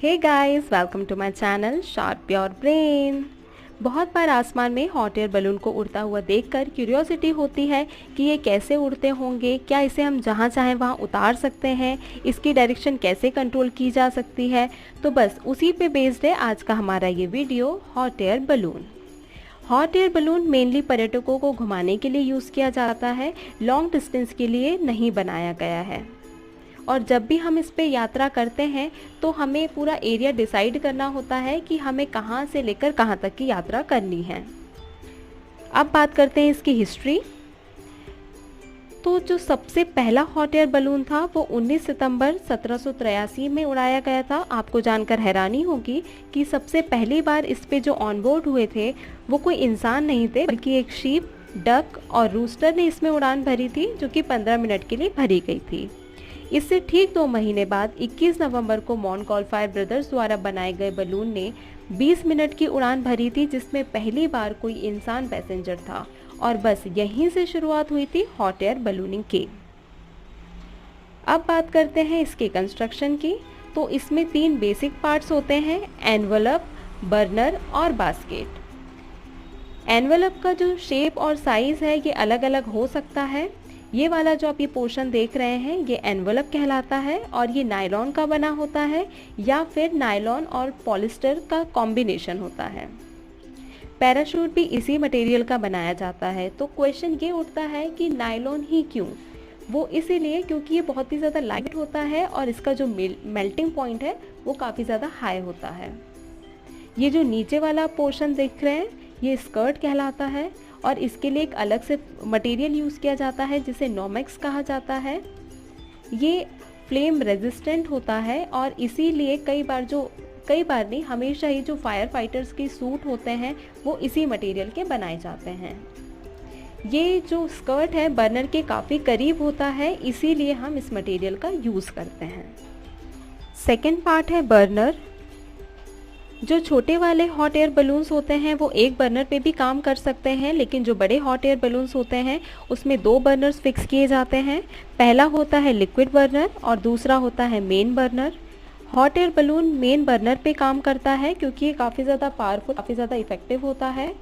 Hey guys, welcome to my channel sharp your brain. बहुत बार आसमान में हॉट एयर बलून को उड़ता हुआ देखकर क्यूरियोसिटी होती है कि ये कैसे उड़ते होंगे, क्या इसे हम जहाँ चाहें वहाँ उतार सकते हैं, इसकी डायरेक्शन कैसे कंट्रोल की जा सकती है। तो बस उसी पे बेस्ड है आज का हमारा ये video, hot air balloon. Hot air balloon mainly पर्यटकों को घुमाने के लिए यूज़ किया जाता है, लॉन्ग डिस्टेंस के लिए नहीं बनाया गया है। और जब भी हम इस पे यात्रा करते हैं तो हमें पूरा एरिया डिसाइड करना होता है कि हमें कहाँ से लेकर कहाँ तक की यात्रा करनी है। अब बात करते हैं इसकी हिस्ट्री। तो जो सबसे पहला हॉट एयर बलून था वो 19 सितंबर 1783 में उड़ाया गया था। आपको जानकर हैरानी होगी कि सबसे पहली बार इस पे जो ऑनबोर्ड हुए थे वो कोई इंसान नहीं थे, बल्कि एक शीप, डक और रूस्टर ने इसमें उड़ान भरी थी, जो कि 15 मिनट के लिए भरी गई थी। इससे ठीक 2 महीने बाद 21 नवंबर को मॉन्टगोल्फायर ब्रदर्स द्वारा बनाए गए बलून ने 20 मिनट की उड़ान भरी थी, जिसमें पहली बार कोई इंसान पैसेंजर था। और बस यहीं से शुरुआत हुई थी हॉट एयर बलूनिंग की। अब बात करते हैं इसके कंस्ट्रक्शन की। तो इसमें 3 बेसिक पार्ट्स होते हैं, एनवलप, बर्नर और बास्केट। एनवलप का जो शेप और साइज़ है ये अलग अलग हो सकता है। ये वाला जो आप ये पोर्शन देख रहे हैं ये एनवलप कहलाता है और ये नायलॉन का बना होता है या फिर नायलॉन और पॉलिस्टर का कॉम्बिनेशन होता है। पैराशूट भी इसी मटेरियल का बनाया जाता है। तो क्वेश्चन ये उठता है कि नायलॉन ही क्यों? वो इसीलिए क्योंकि ये बहुत ही ज़्यादा लाइट होता है और इसका जो मेल्टिंग पॉइंट है वो काफ़ी ज़्यादा हाई होता है। ये जो नीचे वाला पोर्शन देख रहे हैं ये स्कर्ट कहलाता है और इसके लिए एक अलग से मटेरियल यूज़ किया जाता है जिसे नॉमेक्स कहा जाता है। ये फ्लेम रेजिस्टेंट होता है और इसीलिए कई बार नहीं, हमेशा ही जो फायर फाइटर्स के सूट होते हैं वो इसी मटेरियल के बनाए जाते हैं। ये जो स्कर्ट है बर्नर के काफ़ी करीब होता है, इसीलिए हम इस मटेरियल का यूज़ करते हैं। सेकेंड पार्ट है बर्नर। जो छोटे वाले हॉट एयर बलून्स होते हैं वो एक बर्नर पे भी काम कर सकते हैं, लेकिन जो बड़े हॉट एयर बलून्स होते हैं उसमें 2 बर्नर्स फिक्स किए जाते हैं। पहला होता है लिक्विड बर्नर और दूसरा होता है main burner. Hot air balloon main burner पे काम करता है क्योंकि ये काफ़ी ज़्यादा पावरफुल, काफ़ी ज़्यादा इफेक्टिव होता है,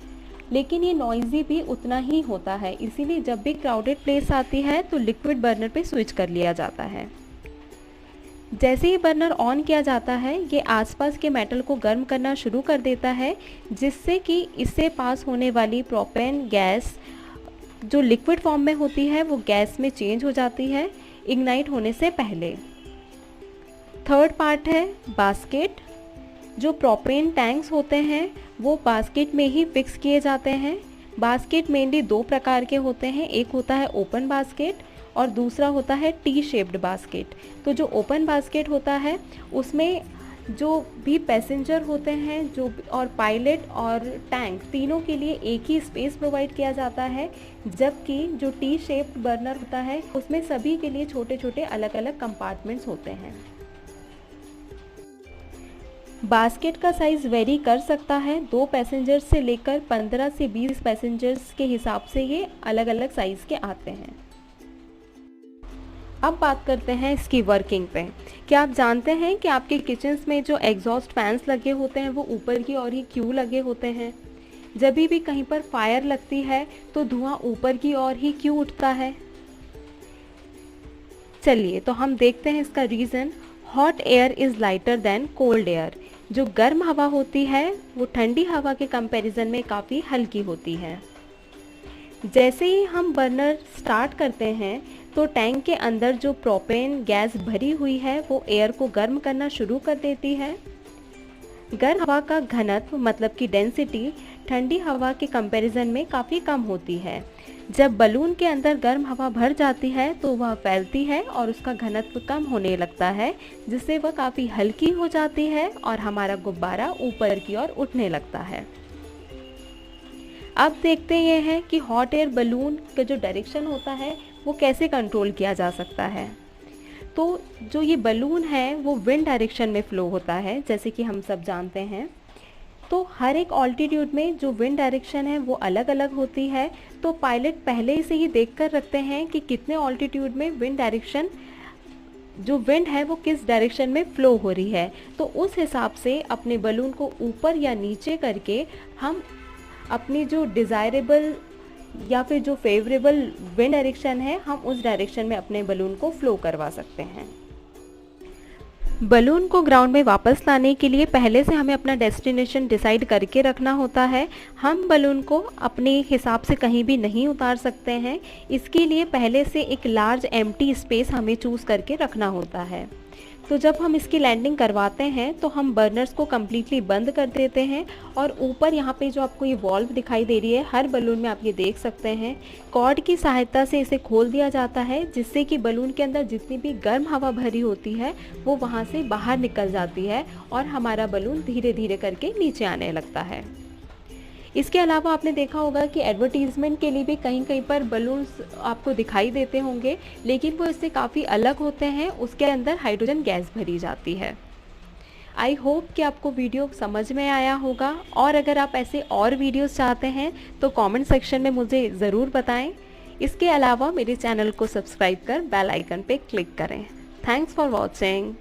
लेकिन ये नॉइज़ी भी उतना ही होता है। इसीलिए जब भी क्राउडेड प्लेस आती है तो लिक्विड बर्नर पे स्विच कर लिया जाता है। जैसे ही बर्नर ऑन किया जाता है ये आसपास के मेटल को गर्म करना शुरू कर देता है, जिससे कि इससे पास होने वाली प्रोपेन गैस जो लिक्विड फॉर्म में होती है वो गैस में चेंज हो जाती है इग्नाइट होने से पहले। थर्ड पार्ट है बास्केट। जो प्रोपेन टैंक्स होते हैं वो बास्केट में ही फिक्स किए जाते हैं। बास्केट मेनली 2 प्रकार के होते हैं, एक होता है ओपन बास्केट और दूसरा होता है टी शेप्ड बास्केट। तो जो ओपन बास्केट होता है उसमें जो भी पैसेंजर होते हैं जो और पायलट और टैंक तीनों के लिए एक ही स्पेस प्रोवाइड किया जाता है, जबकि जो टी शेप्ड बर्नर होता है उसमें सभी के लिए छोटे छोटे अलग अलग कंपार्टमेंट्स होते हैं। बास्केट का साइज़ वेरी कर सकता है, 2 पैसेंजर्स से लेकर 15 से 20 पैसेंजर्स के हिसाब से ये अलग अलग साइज़ के आते हैं। अब बात करते हैं इसकी वर्किंग पे। क्या आप जानते हैं कि आपके किचन्स में जो एग्जॉस्ट फैंस लगे होते हैं वो ऊपर की ओर ही क्यों लगे होते हैं? जब भी कहीं पर फायर लगती है तो धुआं ऊपर की ओर ही क्यों उठता है? चलिए तो हम देखते हैं इसका reason. Hot air is lighter than cold air. जो गर्म हवा होती है वो ठंडी हवा के कंपैरिजन में काफ़ी हल्की होती है। जैसे ही हम बर्नर स्टार्ट करते हैं तो टैंक के अंदर जो प्रोपेन गैस भरी हुई है वो एयर को गर्म करना शुरू कर देती है। गर्म हवा का घनत्व मतलब कि डेंसिटी ठंडी हवा के कंपैरिजन में काफ़ी कम होती है। जब बलून के अंदर गर्म हवा भर जाती है तो वह फैलती है और उसका घनत्व कम होने लगता है, जिससे वह काफ़ी हल्की हो जाती है और हमारा गुब्बारा ऊपर की ओर उठने लगता है। अब देखते ये हैं कि हॉट एयर बलून का जो डायरेक्शन होता है वो कैसे कंट्रोल किया जा सकता है। तो जो ये बलून है वो विंड डायरेक्शन में फ़्लो होता है, जैसे कि हम सब जानते हैं। तो हर एक ऑल्टीट्यूड में जो विंड डायरेक्शन है वो अलग अलग होती है। तो पायलट पहले से ही देख कर रखते हैं कि कितने ऑल्टीट्यूड में विंड डायरेक्शन जो विंड है वो किस डायरेक्शन में फ्लो हो रही है। तो उस हिसाब से अपने बलून को ऊपर या नीचे करके हम अपनी जो डिज़ायरेबल या फिर जो फेवरेबल विंड डायरेक्शन है, हम उस डायरेक्शन में अपने बलून को फ्लो करवा सकते हैं। बलून को ग्राउंड में वापस लाने के लिए पहले से हमें अपना डेस्टिनेशन डिसाइड करके रखना होता है। हम बलून को अपने हिसाब से कहीं भी नहीं उतार सकते हैं। इसके लिए पहले से एक लार्ज एम्प्टी स्पेस हमें चूज़ करके रखना होता है। तो जब हम इसकी लैंडिंग करवाते हैं तो हम बर्नर्स को कम्प्लीटली बंद कर देते हैं और ऊपर यहाँ पे जो आपको ये वॉल्व दिखाई दे रही है, हर बलून में आप ये देख सकते हैं, कॉर्ड की सहायता से इसे खोल दिया जाता है, जिससे कि बलून के अंदर जितनी भी गर्म हवा भरी होती है वो वहाँ से बाहर निकल जाती है और हमारा बलून धीरे धीरे करके नीचे आने लगता है। इसके अलावा आपने देखा होगा कि एडवर्टीज़मेंट के लिए भी कहीं कहीं पर बलून्स आपको दिखाई देते होंगे, लेकिन वो इससे काफ़ी अलग होते हैं। उसके अंदर हाइड्रोजन गैस भरी जाती है। आई होप कि आपको वीडियो समझ में आया होगा, और अगर आप ऐसे और वीडियोस चाहते हैं तो कमेंट सेक्शन में मुझे ज़रूर बताएं। इसके अलावा मेरे चैनल को सब्सक्राइब कर बेल आइकन पे क्लिक करें। Thanks for watching.